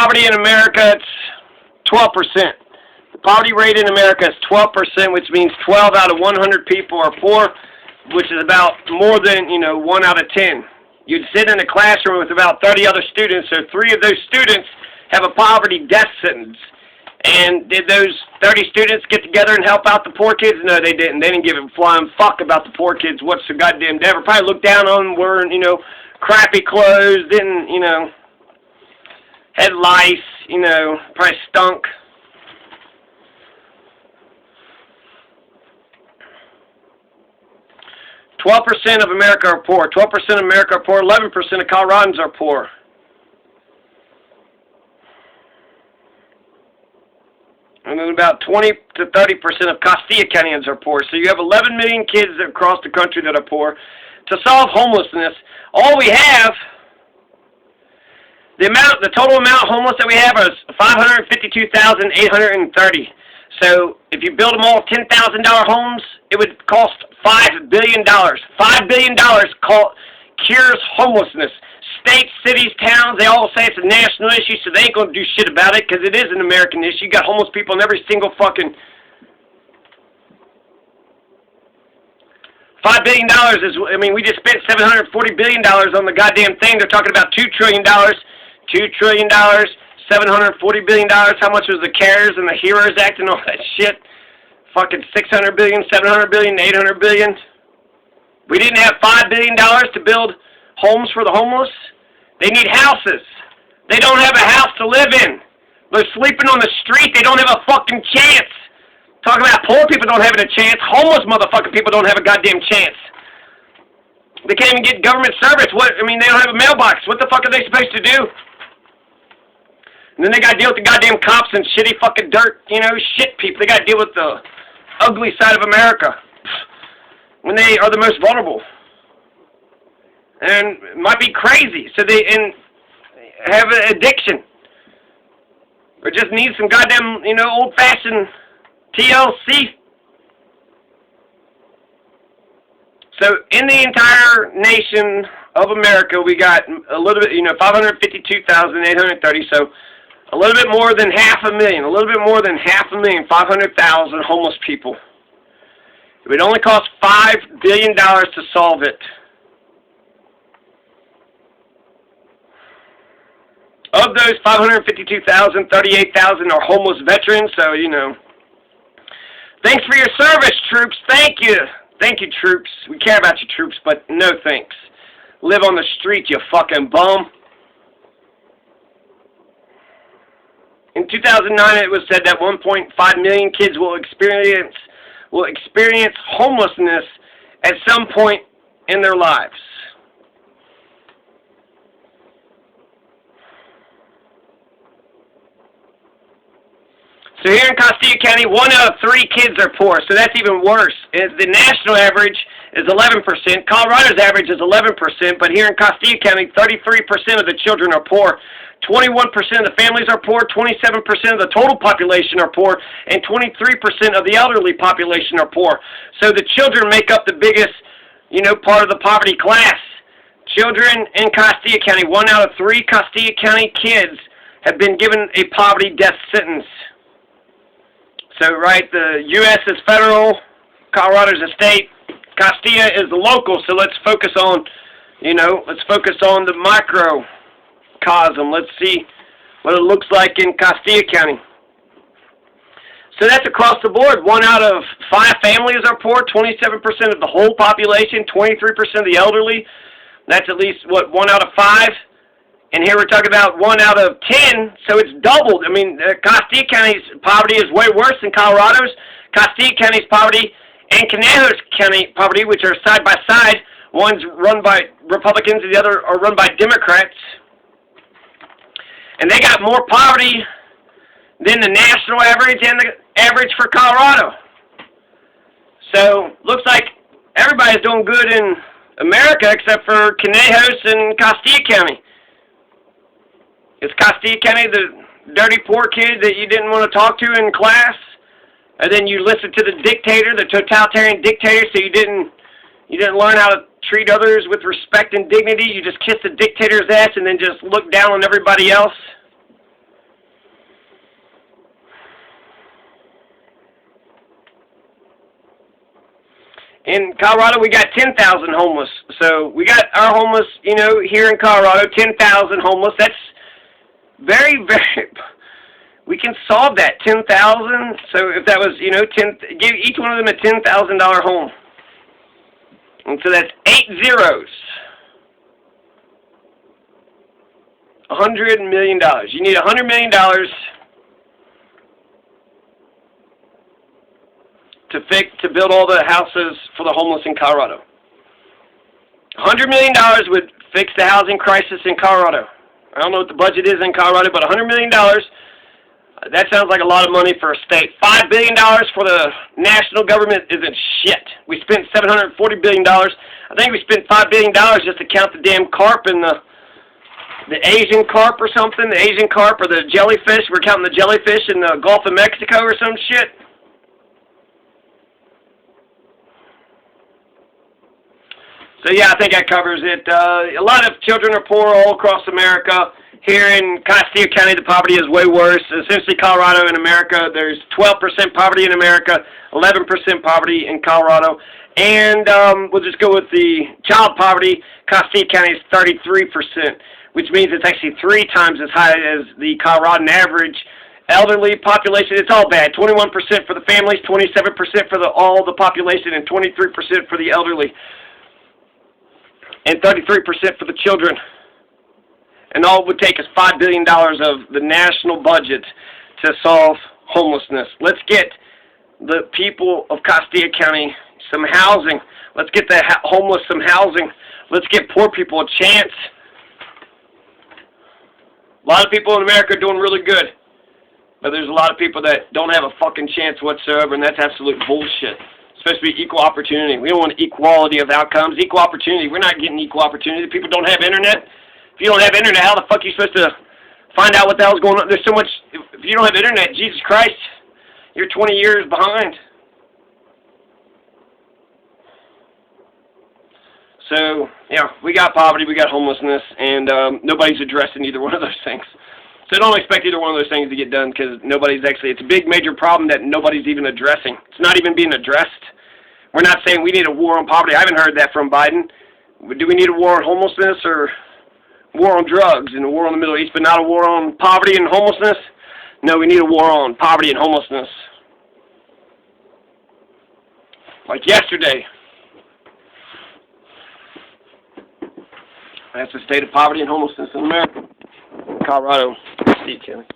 poverty in America, it's 12%. The poverty rate in America is 12%, which means 12 out of 100 people are poor, which is about more than, 1 out of 10. You'd sit in a classroom with about 30 other students, so 3 of those students have a poverty death sentence. And did those 30 students get together and help out the poor kids? No, they didn't. They didn't give a flying fuck about the poor kids whatsoever. Probably looked down on them, wearing, crappy clothes, didn't, had lice, probably stunk. %12 of America are poor. 12% of America are poor. 11% of Coloradans are poor. And then about 20 to 30% of Castilla Countyans are poor. So you have 11 million kids across the country that are poor. To solve homelessness, all we have, the total amount of homeless that we have is 552,830. So if you build them all $10,000 homes, it would cost $5 billion. $5 billion cures homelessness. States, cities, towns, they all say it's a national issue, so they ain't going to do shit about it, because it is an American issue. You got homeless people in every single fucking... $5 billion is, we just spent $740 billion on the goddamn thing. They're talking about $2 trillion. $2 trillion, $740 billion. How much was the CARES and the HEROES Act and all that shit? Fucking $600 billion, $700 billion, $800 billion. We didn't have $5 billion to build homes for the homeless. They need houses. They don't have a house to live in. They're sleeping on the street. They don't have a fucking chance. Talking about poor people don't have a chance. Homeless motherfucking people don't have a goddamn chance. They can't even get government service. They don't have a mailbox. What the fuck are they supposed to do? And then they got to deal with the goddamn cops and shitty fucking dirt, shit people. They got to deal with the ugly side of America when they are the most vulnerable. And might be crazy, so they have an addiction, or just need some goddamn, old-fashioned TLC. So in the entire nation of America, we got a little bit, 552,830. So a little bit more than 500,000, a little bit more than 500,000, 500,000 homeless people. It would only cost $5 billion to solve it. Of those 552,000, 38,000 are homeless veterans, so, Thanks for your service, troops. Thank you. Thank you, troops. We care about you, troops, but no thanks. Live on the street, you fucking bum. In 2009, it was said that 1.5 million kids will experience homelessness at some point in their lives. So here in Castilla County, 1 out of 3 kids are poor, so that's even worse. The national average is 11%. Colorado's average is 11%, but here in Castilla County, 33% of the children are poor. 21% of the families are poor, 27% of the total population are poor, and 23% of the elderly population are poor. So the children make up the biggest, part of the poverty class. Children in Castilla County, 1 out of 3 Castilla County kids have been given a poverty death sentence. So, the U.S. is federal, Colorado is a state, Castilla is the local, so let's focus on, the microcosm. Let's see what it looks like in Castilla County. So that's across the board. 1 out of 5 families are poor, 27% of the whole population, 23% of the elderly. That's at least, 1 out of 5? And here we're talking about 1 out of 10, so it's doubled. Castilla County's poverty is way worse than Colorado's. Castilla County's poverty and Conejos County poverty, which are side by side, one's run by Republicans and the other are run by Democrats. And they got more poverty than the national average and the average for Colorado. So, looks like everybody's doing good in America except for Conejos and Castilla County. Is Castilla County the dirty poor kid that you didn't want to talk to in class? And then you listened to the dictator, the totalitarian dictator, so you didn't learn how to treat others with respect and dignity? You just kissed the dictator's ass and then just looked down on everybody else? In Colorado, we got 10,000 homeless. So we got our homeless, you know, here in Colorado, 10,000 homeless. That's very, very... We can solve that, 10,000. So if that was, you know, give each one of them a $10,000 home. And so that's 8 zeros. $100 million. You need $100 million to build all the houses for the homeless in Colorado. $100 million would fix the housing crisis in Colorado. I don't know what the budget is in Colorado, but $100 million, that sounds like a lot of money for a state. $5 billion for the national government isn't shit. We spent $740 billion. I think we spent $5 billion just to count the damn carp and the Asian carp or something. The Asian carp or the jellyfish. We're counting the jellyfish in the Gulf of Mexico or some shit. So yeah, I think that covers it. A lot of children are poor all across America. Here in Castillo County, the poverty is way worse. Essentially, Colorado and America, there's 12% poverty in America, 11% poverty in Colorado. And we'll just go with the child poverty. Castillo County is 33%, which means it's actually 3 times as high as the Coloradan average. Elderly population, it's all bad. 21% for the families, 27% for all the population, and 23% for the elderly. And 33% for the children. And all it would take is $5 billion of the national budget to solve homelessness. Let's get the people of Castillo County some housing. Let's get the homeless some housing. Let's give poor people a chance. A lot of people in America are doing really good. But there's a lot of people that don't have a fucking chance whatsoever, and that's absolute bullshit. Especially equal opportunity. We don't want equality of outcomes. Equal opportunity. We're not getting equal opportunity. People don't have internet. If you don't have internet, how the fuck are you supposed to find out what the hell's going on? There's so much. If you don't have internet, Jesus Christ, you're 20 years behind. So, yeah, we got poverty, we got homelessness, and nobody's addressing either one of those things. So don't expect either one of those things to get done because nobody's actually, it's a big major problem that nobody's even addressing. It's not even being addressed. We're not saying we need a war on poverty. I haven't heard that from Biden. Do we need a war on homelessness or war on drugs and a war on the Middle East, but not a war on poverty and homelessness? No, we need a war on poverty and homelessness. Like yesterday. That's the state of poverty and homelessness in America. Colorado, Steve County.